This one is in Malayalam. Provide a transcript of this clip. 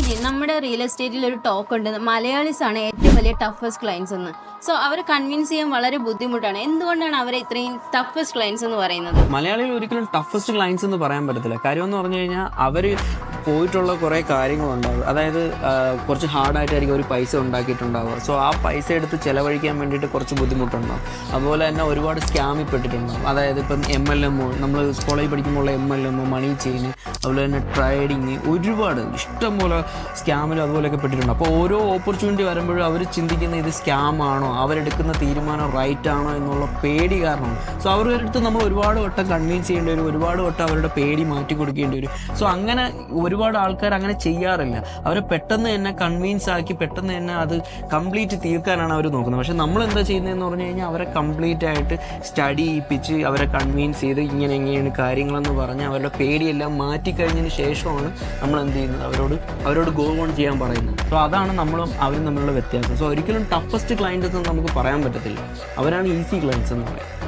ജിജി, നമ്മുടെ റിയൽ എസ്റ്റേറ്റിൽ ഒരു ടോക്ക് ഉണ്ട്, മലയാളീസ് ആണ് ഏറ്റവും വലിയ ടഫസ്റ്റ് ക്ലയൻസ് എന്ന്. സോ അവരെ കൺവിൻസ് ചെയ്യാൻ വളരെ ബുദ്ധിമുട്ടാണ്. എന്തുകൊണ്ടാണ് അവരെ ഇത്രയും ടഫസ്റ്റ് ക്ലയൻസ് എന്ന് പറയുന്നത്? മലയാളികൾ ഒരിക്കലും ടഫസ്റ്റ് ക്ലയൻസ് എന്ന് പറയാൻ പറ്റത്തില്ല. കാര്യം എന്ന് പറഞ്ഞു കഴിഞ്ഞാൽ അവർ പോയിട്ടുള്ള കുറേ കാര്യങ്ങളുണ്ടാവും. അതായത് കുറച്ച് ഹാർഡായിട്ടായിരിക്കും ഒരു പൈസ ഉണ്ടാക്കിയിട്ടുണ്ടാവുക. സോ ആ പൈസ എടുത്ത് ചിലവഴിക്കാൻ വേണ്ടിയിട്ട് കുറച്ച് ബുദ്ധിമുട്ടുണ്ടാവും. അതുപോലെ തന്നെ ഒരുപാട് സ്കാമിൽ പെട്ടിട്ടുണ്ടാവും. അതായത് ഇപ്പം MLM, നമ്മൾ കോളേജ് പഠിക്കുമ്പോൾ MLM, മണി ചെയിൻ, അതുപോലെ തന്നെ ട്രേഡിങ്, ഒരുപാട് ഇഷ്ടംപോലെ സ്കാമിലും അതുപോലെയൊക്കെ പെട്ടിട്ടുണ്ട്. അപ്പോൾ ഓരോ ഓപ്പർച്യൂണിറ്റി വരുമ്പോഴും അവർ ചിന്തിക്കുന്ന ഇത് സ്കാം ആണോ, അവരെടുക്കുന്ന തീരുമാനം റൈറ്റ് ആണോ എന്നുള്ള പേടി കാരണമാണ്. സോ അവരുടെ അടുത്ത് നമ്മൾ ഒരുപാട് വട്ടം കൺവിൻസ് ചെയ്യേണ്ടി വരും, ഒരുപാട് വട്ടം അവരുടെ പേടി മാറ്റി കൊടുക്കേണ്ടി വരും. സോ അങ്ങനെ ഒരുപാട് ആൾക്കാർ അങ്ങനെ ചെയ്യാറില്ല. അവരെ പെട്ടെന്ന് തന്നെ കൺവിൻസ് ആക്കി പെട്ടെന്ന് തന്നെ അത് കംപ്ലീറ്റ് തീർക്കാനാണ് അവർ നോക്കുന്നത്. പക്ഷെ നമ്മൾ എന്താ ചെയ്യുന്നതെന്ന് പറഞ്ഞു കഴിഞ്ഞാൽ അവരെ കംപ്ലീറ്റ് ആയിട്ട് സ്റ്റഡി ചെയ്യിപ്പിച്ച് അവരെ കൺവിൻസ് ചെയ്ത് ഇങ്ങനെയാണ് കാര്യങ്ങളെന്ന് പറഞ്ഞ് അവരുടെ പേടിയെല്ലാം മാറ്റിക്കഴിഞ്ഞതിന് ശേഷമാണ് നമ്മൾ എന്ത് ചെയ്യുന്നത്, അവരോട് ഗോ ഓൺ ചെയ്യാൻ പറയുന്നത്. സോ അതാണ് നമ്മളും അവരും തമ്മിലുള്ള വ്യത്യാസം. സോ ഒരിക്കലും ടഫസ്റ്റ് ക്ലയൻറ്റ്സ് എന്ന് നമുക്ക് പറയാൻ പറ്റത്തില്ല. അവരാണ് ഈസി ക്ലയൻറ്റ്സ് എന്ന് പറയുന്നത്.